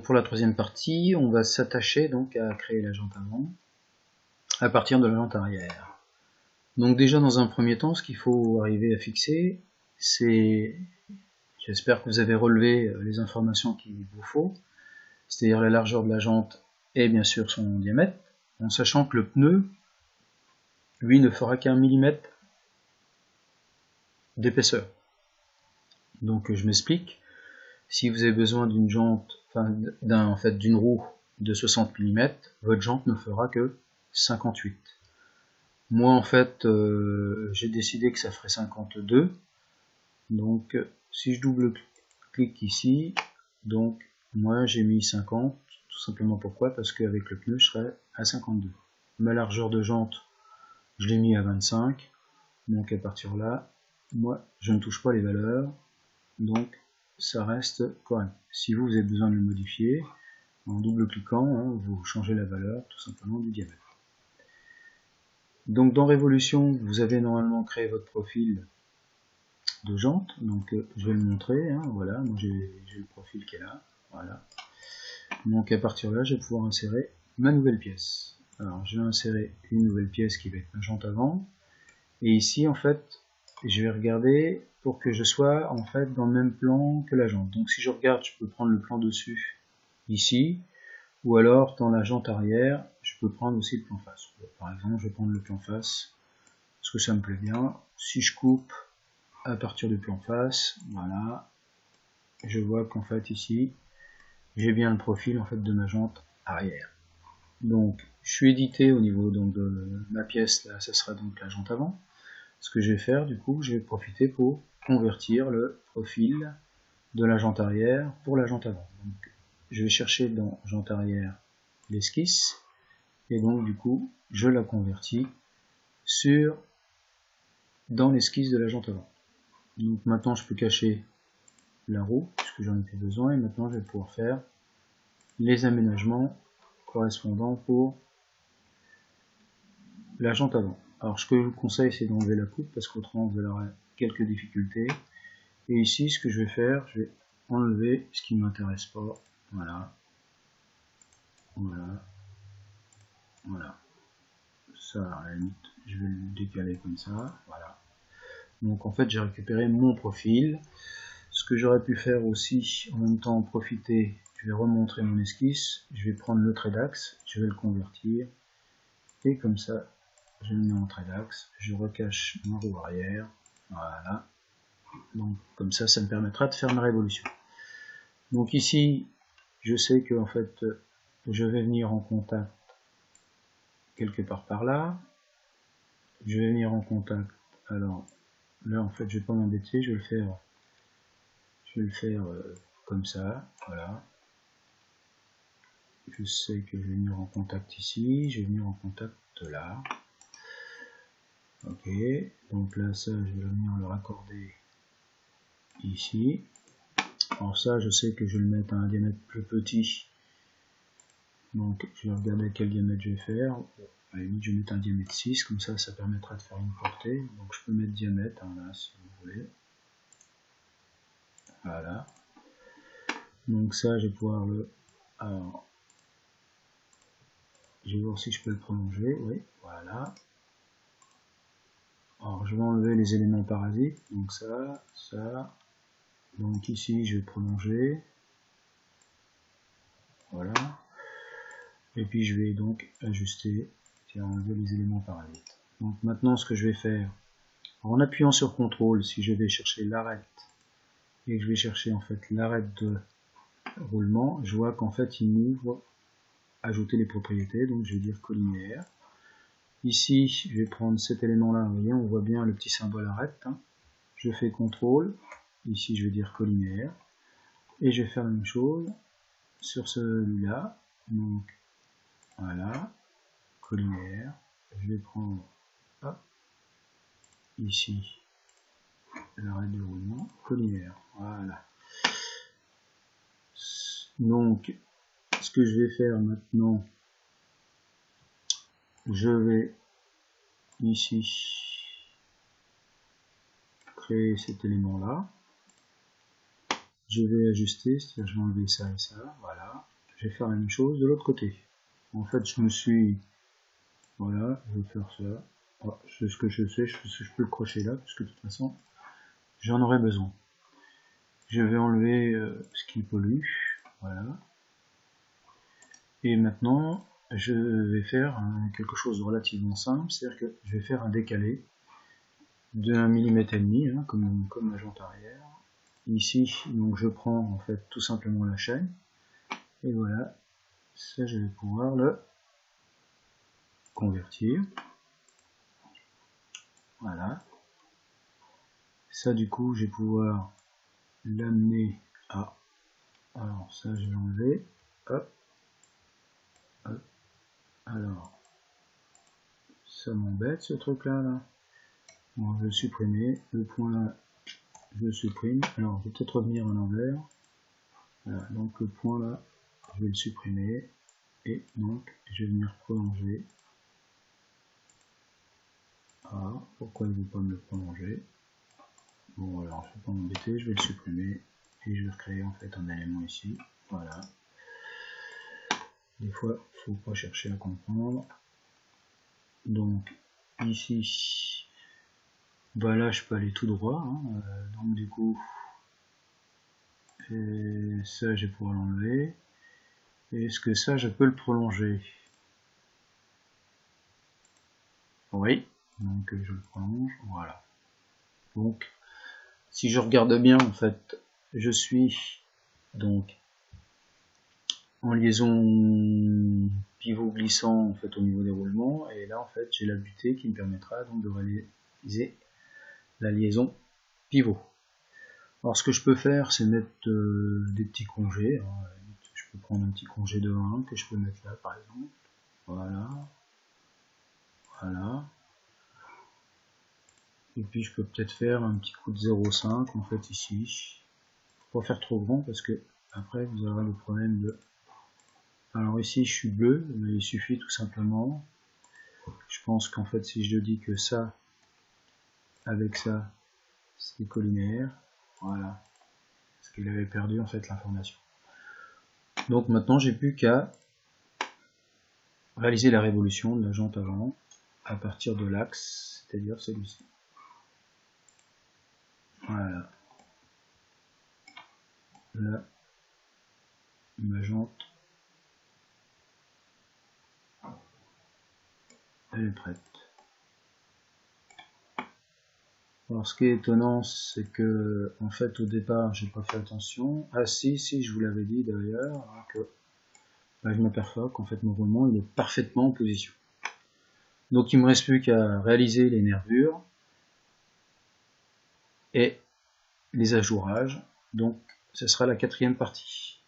Pour la troisième partie, on va s'attacher donc à créer la jante avant à partir de la jante arrière. Donc déjà dans un premier temps, ce qu'il faut arriver à fixer, c'est, j'espère que vous avez relevé les informations qu'il vous faut, c'est-à-dire la largeur de la jante et bien sûr son diamètre, en sachant que le pneu, lui, ne fera qu'1 millimètre d'épaisseur. Donc je m'explique, si vous avez besoin d'une jante, d'une roue de 60 mm, votre jante ne fera que 58. Moi en fait j'ai décidé que ça ferait 52. Donc si je double-clique ici, donc moi j'ai mis 50, tout simplement pourquoi? Parce qu'avec le pneu je serais à 52. Ma largeur de jante, je l'ai mis à 25, donc à partir de là, moi je ne touche pas les valeurs, donc ça reste correct. Si vous avez besoin de le modifier, en double-cliquant, vous changez la valeur tout simplement du diamètre. Donc dans Révolution, vous avez normalement créé votre profil de jante, donc je vais le montrer, voilà, moi j'ai le profil qui est là, voilà. Donc à partir de là, je vais pouvoir insérer ma nouvelle pièce. Alors je vais insérer une nouvelle pièce qui va être ma jante avant, et ici en fait, je vais regarder pour que je sois en fait dans le même plan que la jante. Donc si je regarde, je peux prendre le plan dessus, ici, ou alors dans la jante arrière, je peux prendre aussi le plan face. Par exemple, je vais prendre le plan face, parce que ça me plaît bien. Si je coupe à partir du plan face, voilà, je vois qu'en fait ici, j'ai bien le profil en fait de ma jante arrière. Donc je suis édité au niveau donc, de ma pièce, là ça sera donc la jante avant. Ce que je vais faire du coup, je vais profiter pour convertir le profil de la jante arrière pour la jante avant. Donc, je vais chercher dans jante arrière l'esquisse, et donc du coup je la convertis dans l'esquisse de la jante avant. Donc maintenant je peux cacher la roue, puisque j'en ai plus besoin, et maintenant je vais pouvoir faire les aménagements correspondants pour la jante avant. Alors ce que je vous conseille, c'est d'enlever la coupe, parce qu'autrement vous aurez quelques difficultés. Et ici, ce que je vais faire, je vais enlever ce qui ne m'intéresse pas. Voilà. Voilà. Voilà. Ça, à la limite, je vais le décaler comme ça. Voilà. Donc en fait, j'ai récupéré mon profil. Ce que j'aurais pu faire aussi, en même temps, profiter, je vais remontrer mon esquisse. Je vais prendre le trait d'axe, je vais le convertir. Et comme ça, je le mets en trait d'axe. Je recache ma roue arrière. Voilà. Donc comme ça, ça me permettra de faire ma révolution. Donc ici, je sais que en fait, je vais venir en contact quelque part par là. Je vais venir en contact. Alors là, en fait, je vais pas m'embêter, je vais le faire comme ça. Voilà. Je sais que je vais venir en contact ici, je vais venir en contact là. Ok. Donc là, ça, je vais venir le raccorder ici. Alors ça, je sais que je vais le mettre à un diamètre plus petit. Donc je vais regarder quel diamètre je vais faire. À la limite, je vais mettre un diamètre 6, comme ça, ça permettra de faire une portée. Donc je peux mettre diamètre, là, si vous voulez. Voilà. Donc ça, je vais pouvoir le... Alors, je vais voir si je peux le prolonger. Oui, voilà. Alors je vais enlever les éléments parasites. Donc ça, ça. Donc ici, je vais prolonger. Voilà. Et puis je vais donc ajuster, enlever les éléments parasites. Donc maintenant, ce que je vais faire, en appuyant sur CTRL, si je vais chercher l'arête et que je vais chercher en fait l'arête de roulement, je vois qu'en fait il m'ouvre ajouter les propriétés, donc je vais dire collinéaire. Ici, je vais prendre cet élément-là, vous voyez, on voit bien le petit symbole arête. Je fais CTRL, ici je vais dire collinéaire, et je vais faire la même chose sur celui-là, donc voilà, collinéaire. Je vais prendre hop, ici l'arête de roulement, collinéaire, voilà. Donc, ce que je vais faire maintenant, je vais ici créer cet élément là. je vais ajuster, c'est-à-dire je vais enlever ça et ça, voilà. Je vais faire la même chose de l'autre côté. En fait, je me suis... Voilà, je vais faire ça. Oh, c'est ce que je sais, je peux le crocher là, puisque de toute façon, j'en aurai besoin. Je vais enlever ce qui pollue, voilà. Et maintenant, je vais faire quelque chose de relativement simple, c'est-à-dire que je vais faire un décalé de 1,5 mm, hein, comme la jante arrière. Ici, donc je prends en fait tout simplement la chaîne, et voilà, ça je vais pouvoir le convertir. Voilà. Ça du coup, je vais pouvoir l'amener à... Alors ça je vais enlever. Hop. Hop. Alors, ça m'embête ce truc là. Bon, je vais le supprimer. Le point là, je le supprime. Alors, je vais peut-être revenir à l'envers. Voilà, donc le point là, je vais le supprimer. Et donc, je vais venir prolonger. Ah, pourquoi il ne veut pas me le prolonger? Bon, alors, je ne vais pas m'embêter, je vais le supprimer. Et je vais créer en fait un élément ici. Voilà. Des fois, il ne faut pas chercher à comprendre. Donc, ici, bah là, je peux aller tout droit. Hein. Donc, du coup, et ça, je vais pouvoir l'enlever. Est-ce que ça, je peux le prolonger? Oui. Donc, je le prolonge. Voilà. Donc, si je regarde bien, en fait, je suis donc en liaison pivot glissant en fait au niveau des roulements, et là en fait j'ai la butée qui me permettra donc de réaliser la liaison pivot. Alors ce que je peux faire, c'est mettre des petits congés. Hein. Je peux prendre un petit congé de 1 que je peux mettre là par exemple. Voilà. Voilà. Et puis je peux peut-être faire un petit coup de 0,5 en fait ici. Faut pas faire trop grand parce que après vous aurez le problème de... Alors ici je suis bleu, mais il suffit tout simplement. Je pense qu'en fait si je dis que ça avec ça c'est collinaire, voilà. Parce qu'il avait perdu en fait l'information. Donc maintenant j'ai plus qu'à réaliser la révolution de la jante avant à partir de l'axe, c'est-à-dire celui-ci. Voilà. Là, ma jante, elle est prête. Alors ce qui est étonnant, c'est que en fait au départ j'ai pas fait attention. Ah si, je vous l'avais dit d'ailleurs, que bah, je m'aperçois qu'en fait mon roulement il est parfaitement en position. Donc il me reste plus qu'à réaliser les nervures et les ajourages. Donc ce sera la 4e partie.